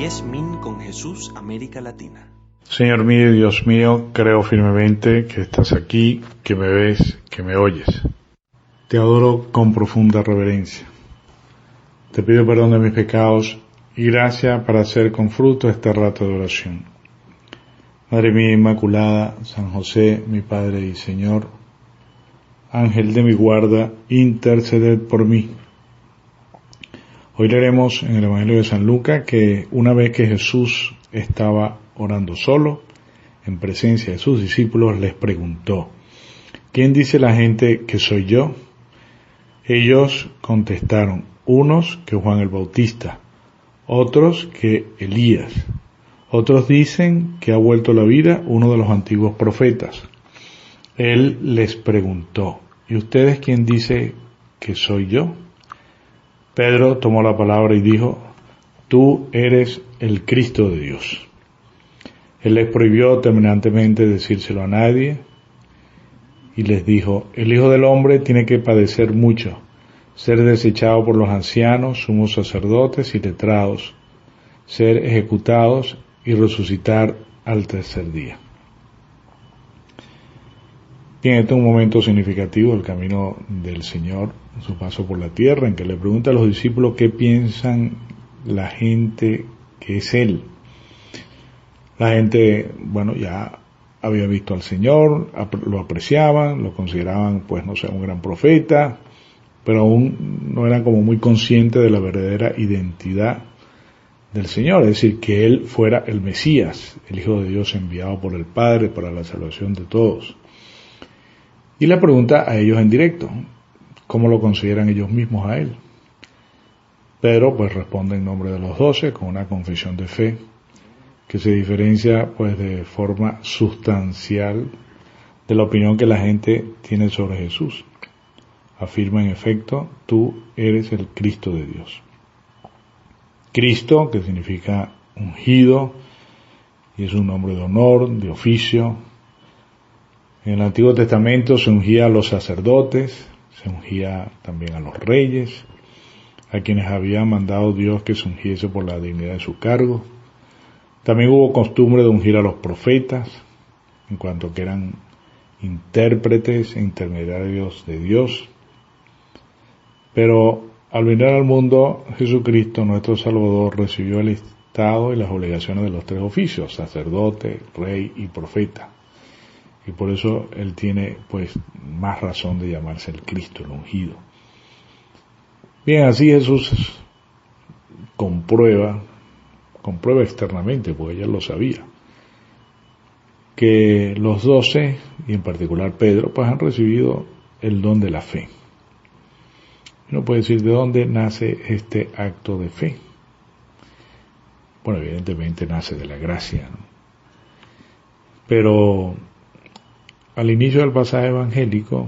10 Min con Jesús, América Latina. Señor mío y Dios mío, creo firmemente que estás aquí, que me ves, que me oyes. Te adoro con profunda reverencia. Te pido perdón de mis pecados y gracia para hacer con fruto este rato de oración. Madre mía Inmaculada, San José, mi Padre y Señor, Ángel de mi guarda, interceded por mí. Hoy leeremos en el Evangelio de San Lucas que una vez que Jesús estaba orando solo, en presencia de sus discípulos, les preguntó: ¿quién dice la gente que soy yo? Ellos contestaron: unos que Juan el Bautista, otros que Elías, otros dicen que ha vuelto a la vida uno de los antiguos profetas. Él les preguntó: ¿y ustedes quién dice que soy yo? Pedro tomó la palabra y dijo: tú eres el Cristo de Dios. Él les prohibió terminantemente decírselo a nadie y les dijo: el Hijo del Hombre tiene que padecer mucho, ser desechado por los ancianos, sumos sacerdotes y letrados, ser ejecutados y resucitar al tercer día. Bien, este es un momento significativo del camino del Señor, su paso por la tierra, en que le pregunta a los discípulos qué piensan la gente que es Él. La gente, ya había visto al Señor, lo apreciaban, lo consideraban, un gran profeta, pero aún no eran como muy conscientes de la verdadera identidad del Señor, es decir, que Él fuera el Mesías, el Hijo de Dios enviado por el Padre para la salvación de todos. Y le pregunta a ellos en directo, ¿cómo lo consideran ellos mismos a Él? Pedro responde en nombre de los 12 con una confesión de fe que se diferencia de forma sustancial de la opinión que la gente tiene sobre Jesús. Afirma en efecto: tú eres el Cristo de Dios. Cristo, que significa ungido, y es un nombre de honor, de oficio. En el Antiguo Testamento se ungía a los sacerdotes, se ungía también a los reyes, a quienes había mandado Dios que se ungiese por la dignidad de su cargo. También hubo costumbre de ungir a los profetas, en cuanto que eran intérpretes e intermediarios de Dios. Pero al venir al mundo, Jesucristo, nuestro Salvador, recibió el estado y las obligaciones de los tres oficios: sacerdote, rey y profeta. Y por eso Él tiene más razón de llamarse el Cristo, el ungido. Bien, así Jesús comprueba externamente, porque ya lo sabía, que los 12, y en particular Pedro, han recibido el don de la fe. Uno puede decir: ¿de dónde nace este acto de fe? Evidentemente nace de la gracia, ¿no? Pero al inicio del pasaje evangélico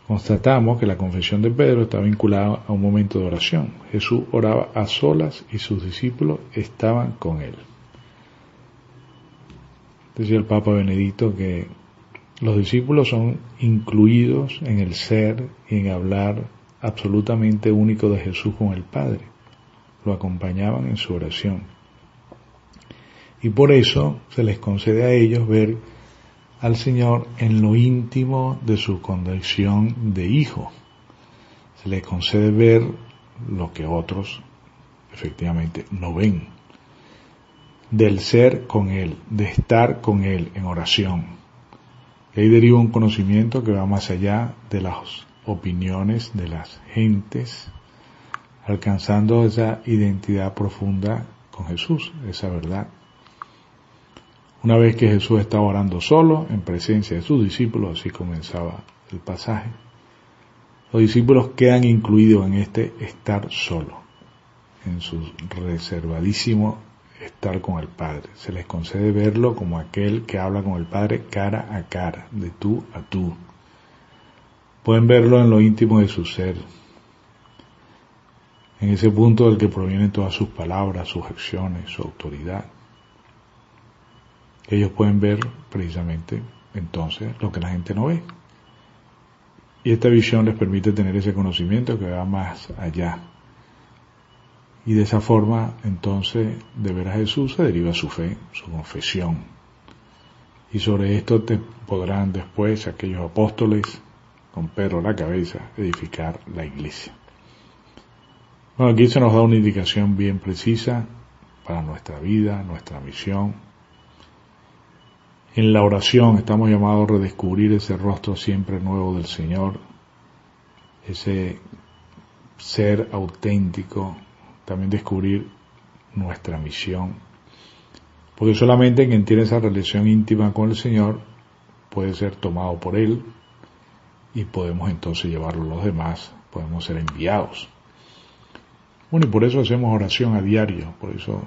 constatamos que la confesión de Pedro está vinculada a un momento de oración. Jesús oraba a solas y sus discípulos estaban con Él. Decía el Papa Benedicto que los discípulos son incluidos en el ser y en hablar absolutamente único de Jesús con el Padre. Lo acompañaban en su oración. Y por eso se les concede a ellos ver al Señor en lo íntimo de su condición de hijo. Se les concede ver lo que otros efectivamente no ven. Del ser con Él, de estar con Él en oración. Y ahí deriva un conocimiento que va más allá de las opiniones de las gentes, alcanzando esa identidad profunda con Jesús, esa verdad. Una vez que Jesús estaba orando solo, en presencia de sus discípulos, así comenzaba el pasaje, los discípulos quedan incluidos en este estar solo, en su reservadísimo estar con el Padre. Se les concede verlo como aquel que habla con el Padre cara a cara, de tú a tú. Pueden verlo en lo íntimo de su ser, en ese punto del que provienen todas sus palabras, sus acciones, su autoridad. Ellos pueden ver precisamente entonces lo que la gente no ve. Y esta visión les permite tener ese conocimiento que va más allá Y de esa forma, entonces, de ver a Jesús se deriva su fe, su confesión. Y sobre esto te podrán después aquellos apóstoles, con Pedro a la cabeza, edificar la iglesia. Bueno, aquí se nos da una indicación bien precisa para nuestra vida, nuestra misión. En la oración estamos llamados a redescubrir ese rostro siempre nuevo del Señor, ese ser auténtico, también descubrir nuestra misión, porque solamente quien tiene esa relación íntima con el Señor puede ser tomado por Él y podemos entonces llevarlo a los demás, podemos ser enviados. Bueno, y por eso hacemos oración a diario, por eso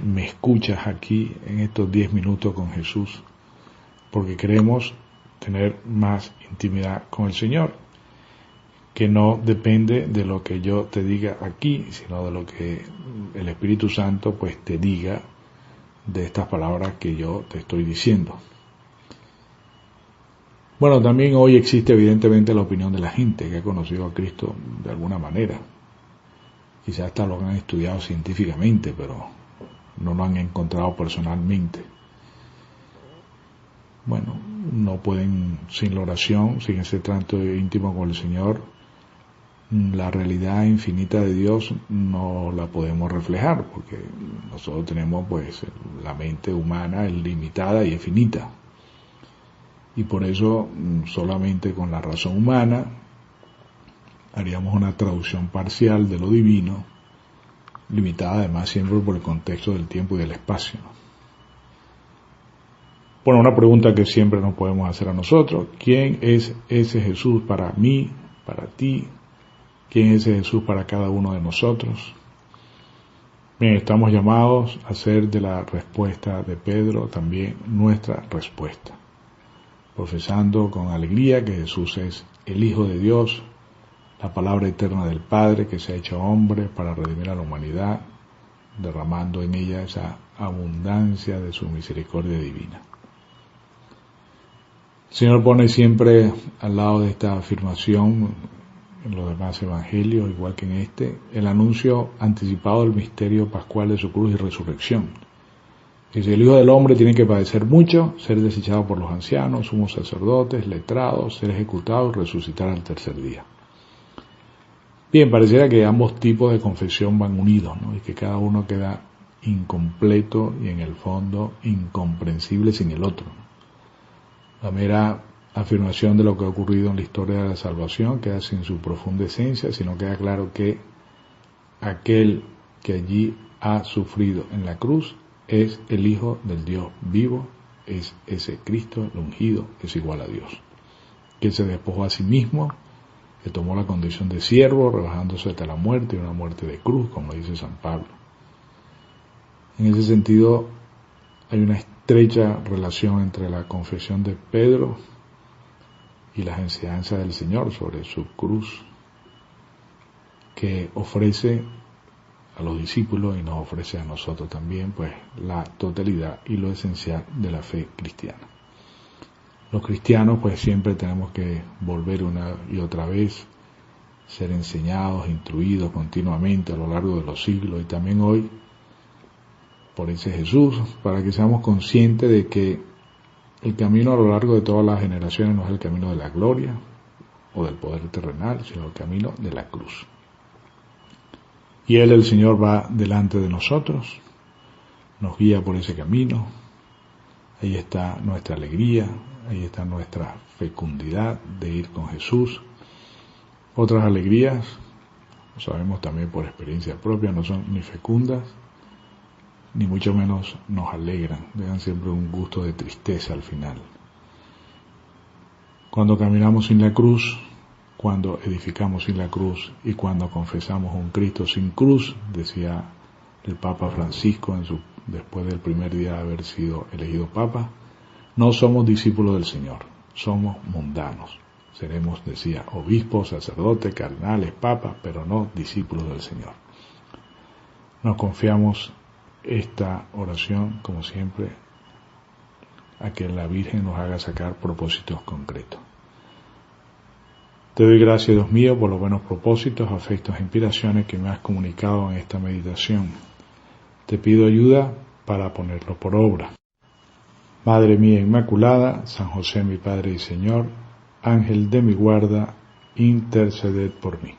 me escuchas aquí en estos 10 minutos con Jesús, porque queremos tener más intimidad con el Señor, que no depende de lo que yo te diga aquí, sino de lo que el Espíritu Santo pues te diga de estas palabras que yo te estoy diciendo. Bueno, también hoy existe evidentemente la opinión de la gente que ha conocido a Cristo de alguna manera. Quizás hasta lo han estudiado científicamente, pero no lo han encontrado personalmente. Bueno, no pueden, sin la oración, sin ese trato íntimo con el Señor, la realidad infinita de Dios no la podemos reflejar, porque nosotros tenemos pues la mente humana es limitada y es finita. Y por eso solamente con la razón humana haríamos una traducción parcial de lo divino, limitada además siempre por el contexto del tiempo y del espacio. Bueno, una pregunta que siempre nos podemos hacer a nosotros: ¿quién es ese Jesús para mí, para ti? ¿Quién es ese Jesús para cada uno de nosotros? Bien, estamos llamados a hacer de la respuesta de Pedro también nuestra respuesta, profesando con alegría que Jesús es el Hijo de Dios, la palabra eterna del Padre que se ha hecho hombre para redimir a la humanidad, derramando en ella esa abundancia de su misericordia divina. El Señor pone siempre al lado de esta afirmación, en los demás evangelios, igual que en este, el anuncio anticipado del misterio pascual de su cruz y resurrección. Dice: el Hijo del Hombre tiene que padecer mucho, ser desechado por los ancianos, sumos sacerdotes, letrados, ser ejecutado y resucitar al tercer día. Bien, pareciera que ambos tipos de confesión van unidos, ¿no? Y que cada uno queda incompleto y en el fondo incomprensible sin el otro. La mera afirmación de lo que ha ocurrido en la historia de la salvación queda sin su profunda esencia, sino queda claro que aquel que allí ha sufrido en la cruz es el Hijo del Dios vivo, es ese Cristo, el ungido, es igual a Dios, que se despojó a sí mismo, que tomó la condición de siervo, rebajándose hasta la muerte, y una muerte de cruz, como dice San Pablo. En ese sentido, hay una estrecha relación entre la confesión de Pedro y las enseñanzas del Señor sobre su cruz, que ofrece a los discípulos y nos ofrece a nosotros también pues la totalidad y lo esencial de la fe cristiana. Los cristianos pues siempre tenemos que volver una y otra vez, ser enseñados, instruidos continuamente a lo largo de los siglos, y también hoy por ese Jesús, para que seamos conscientes de que el camino a lo largo de todas las generaciones no es el camino de la gloria o del poder terrenal, sino el camino de la cruz. Y Él, el Señor, va delante de nosotros, nos guía por ese camino. Ahí está nuestra alegría, ahí está nuestra fecundidad de ir con Jesús. Otras alegrías, lo sabemos también por experiencia propia, no son ni fecundas, ni mucho menos nos alegran, dejan siempre un gusto de tristeza al final. Cuando caminamos sin la cruz, cuando edificamos sin la cruz y cuando confesamos un Cristo sin cruz, decía el Papa Francisco después del primer día de haber sido elegido Papa, no somos discípulos del Señor, somos mundanos. Seremos, decía, obispos, sacerdotes, cardenales, papas, pero no discípulos del Señor. Nos confiamos esta oración, como siempre, a que la Virgen nos haga sacar propósitos concretos. Te doy gracias, Dios mío, por los buenos propósitos, afectos e inspiraciones que me has comunicado en esta meditación. Te pido ayuda para ponerlo por obra. Madre mía Inmaculada, San José mi Padre y Señor, Ángel de mi guarda, interceded por mí.